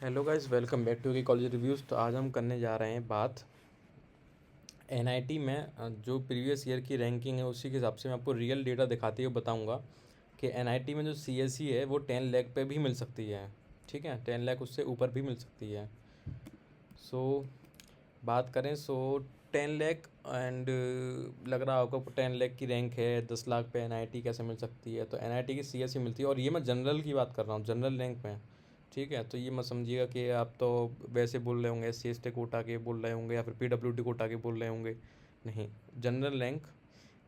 Hello guys, welcome back to key college reviews. तो आज हम करने जा रहे हैं बात एनआईटी में जो प्रीवियस ईयर की रैंकिंग है उसी के हिसाब से मैं आपको रियल डेटा दिखाते हुए बताऊंगा कि एनआईटी में जो सीएसई है वो 10 लाख पे भी मिल सकती है। ठीक है, 10 लाख उससे ऊपर भी मिल सकती है। सो बात करें 10 लाख एंड लग रहा होगा 10 लाख की रैंक है, 10 लाख पे एनआईटी कैसे मिल सकती है। तो एनआईटी की सीएसई मिलती है और ये मैं जनरल की बात कर रहा हूँ, जनरल रैंक में। ठीक है, तो ये मत समझिएगा कि आप तो वैसे बोल रहे होंगे, SC ST कोटा के बोल रहे होंगे या फिर PWD कोटा के बोल रहे होंगे। नहीं, जनरल रैंक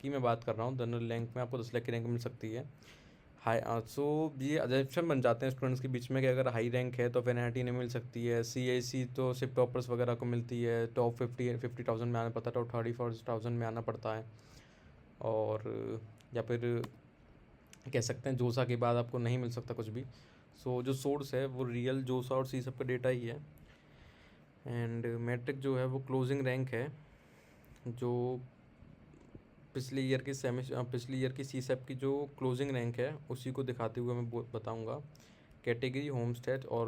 की मैं बात कर रहा हूँ। जनरल रैंक में आपको 10 लाख की रैंक मिल सकती है। हाई सो ये अजम्पशन बन जाते हैं स्टूडेंट्स के बीच में कि अगर हाई रैंक है तो फिर एनआईटी नहीं मिल सकती है। सीआईसी तो सिर्फ टॉपर्स वगैरह को मिलती है, टॉप 50,000 में आना पड़ता है, टॉप 34,000 में आना पड़ता है। और या फिर कह सकते हैं जोसा के बाद आपको नहीं मिल सकता कुछ भी। जो सोर्स है वो रियल जोसा और सी सब का डेटा ही है। एंड मैट्रिक जो है वो क्लोजिंग रैंक है, जो पिछले ईयर की सी सेप की जो क्लोजिंग रैंक है उसी को दिखाते हुए मैं बताऊंगा। कैटेगरी, होम स्टेट और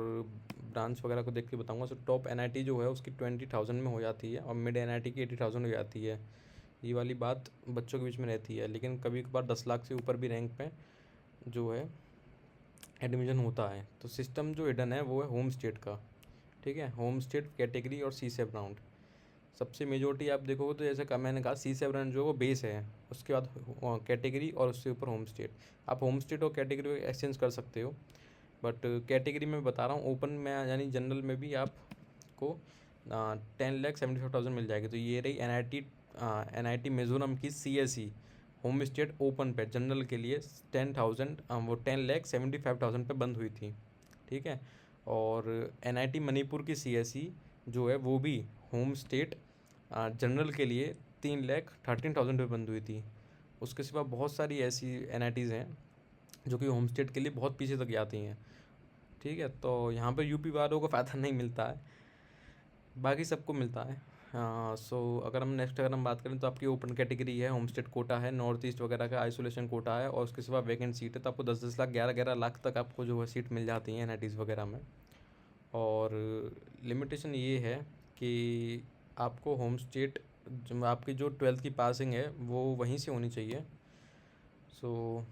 ब्रांच वगैरह को देख के बताऊंगा। टॉप एनआईटी जो है उसकी 20,000 में हो जाती है और मिड एनआईटी की 80,000 हो जाती है। ये वाली बात बच्चों के बीच में रहती है, लेकिन कभी कभार 10 लाख से ऊपर भी रैंक पे जो है एडमिशन होता है। तो सिस्टम जो हिडन है वो है होम स्टेट का। ठीक है, होम स्टेट, कैटेगरी और सी सेप राउंड। सबसे मेजोरिटी आप देखोगे तो जैसे मैंने कहा सी सेप राउंड जो वो बेस है, उसके बाद कैटेगरी और उससे ऊपर होम स्टेट। आप होम स्टेट और कैटेगरी को एक्सचेंज कर सकते हो, बट कैटेगरी में बता रहा हूँ, ओपन में यानी जनरल में भी आपको 10,75,000 मिल जाएगी। तो ये रही एन आई टी मिज़ोरम की CSE होम स्टेट ओपन पे जनरल के लिए 10,000, वो 10,75,000 पे बंद हुई थी। ठीक है, और एनआईटी मणिपुर की CSE जो है वो भी होम स्टेट जनरल के लिए 3,13,000 पे बंद हुई थी। उसके सिवा बहुत सारी ऐसी एनआईटीज़ हैं जो कि होम स्टेट के लिए बहुत पीछे तक जाती हैं। ठीक है, तो यहाँ पर यूपी वालों को फ़ायदा नहीं मिलता है, बाकी सबको मिलता है। हाँ, अगर हम बात करें तो आपकी ओपन कैटेगरी है, होम स्टेट कोटा है, नॉर्थ ईस्ट वगैरह का आइसोलेशन कोटा है, और उसके सिवा वैकेंट सीट है तो आपको 10-10 लाख, 11-11 लाख तक आपको जो है सीट मिल जाती हैं एनआईटीज़ वगैरह में। और लिमिटेशन ये है कि आपको होम स्टेट, जो आपकी जो 12th की पासिंग है वो वहीं से होनी चाहिए। सो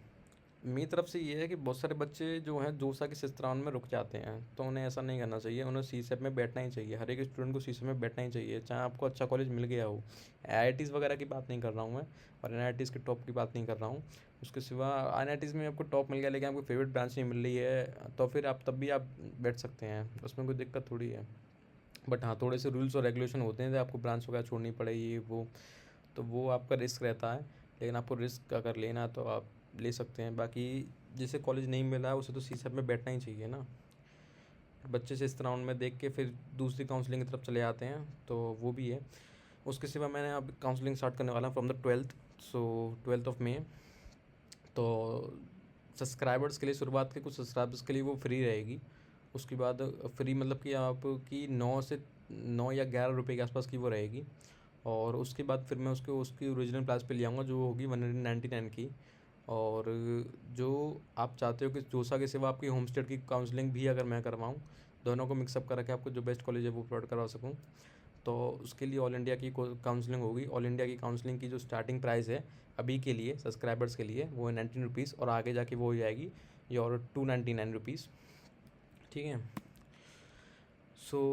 मेरी तरफ से ये है कि बहुत सारे बच्चे जो हैं जोसा के सिस्टराउन में रुक जाते हैं, तो उन्हें ऐसा नहीं करना चाहिए। उन्हें सी सेप में बैठना ही चाहिए, हर एक स्टूडेंट को सी सेप में बैठना ही चाहिए, चाहे आपको अच्छा कॉलेज मिल गया हो। आईआईटीज़ वगैरह की बात नहीं कर रहा हूँ मैं, और एनआईटीज़ के टॉप की बात नहीं कर रहा हूँ। उसके सिवा एनआईटीज़ में आपको टॉप मिल गया लेकिन आपको फेवरेट ब्रांच नहीं मिल रही है, तो फिर आप तब भी आप बैठ सकते हैं, उसमें कोई दिक्कत थोड़ी है। बट हाँ, थोड़े से रूल्स और रेगुलेशन होते हैं, तो आपको ब्रांच वगैरह छोड़नी पड़े ये वो, तो वो आपका रिस्क रहता है। लेकिन आपको रिस्क अगर लेना है तो आप ले सकते हैं। बाकी जिसे कॉलेज नहीं मिला है उसे तो सी सेप में बैठना ही चाहिए ना। बच्चे से इस राउंड में देख के फिर दूसरी काउंसलिंग की तरफ चले जाते हैं, तो वो भी है। उसके सिवा मैंने अब काउंसलिंग स्टार्ट करने वाला हूँ from the 12th, 12th of May। तो सब्सक्राइबर्स के लिए, शुरुआत के कुछ सब्सक्राइबर्स के लिए वो फ्री रहेगी। उसके बाद फ्री मतलब कि आपकी 9 या 11 रुपये के आसपास की वो रहेगी। और उसके बाद फिर मैं उसकी ओरिजिनल प्राइस पे ले आऊँगा जो होगी 199 की। और जो आप चाहते हो कि जोसा के सिवा आपकी होम स्टेट की काउंसलिंग भी अगर मैं करवाऊँ, दोनों को मिक्सअप करा के आपको जो बेस्ट कॉलेज है वो प्रोवाइड करवा सकूँ, तो उसके लिए ऑल इंडिया की काउंसलिंग होगी। ऑल इंडिया की काउंसलिंग की जो स्टार्टिंग प्राइस है अभी के लिए सब्सक्राइबर्स के लिए वो है 19 रुपीज़, और आगे जाके वो हो जाएगी ये और 299 रुपीज़। ठीक है।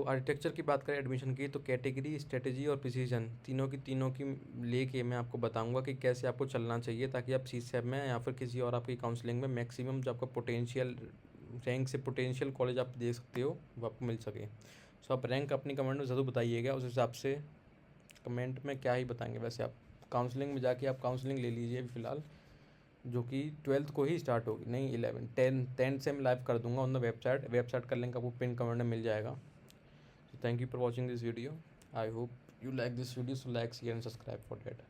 आर्किटेक्चर की बात करें एडमिशन की, तो कैटेगरी, स्ट्रेटेजी और प्रिसीजन तीनों की लेके मैं आपको बताऊंगा कि कैसे आपको चलना चाहिए, ताकि आप सी सेप में या फिर किसी और आपकी काउंसलिंग में मैक्सिमम जो आपका पोटेंशियल रैंक से पोटेंशियल कॉलेज आप दे सकते हो वो आपको मिल सके। आप रैंक अपनी कमेंट में ज़रूर बताइएगा, उस हिसाब से कमेंट में क्या ही बताएंगे। वैसे आप काउंसलिंग में जाके आप काउंसलिंग ले लीजिए अभी फ़िलहाल, जो कि 12th को ही स्टार्ट होगी, नहीं 11, 10 से मैं लाइव कर दूंगा ऑन द वेबसाइट का लिंक आपको पिन कमेंट में मिल जाएगा। So thank you for watching this video. I hope you like this video, so like, share and subscribe for that.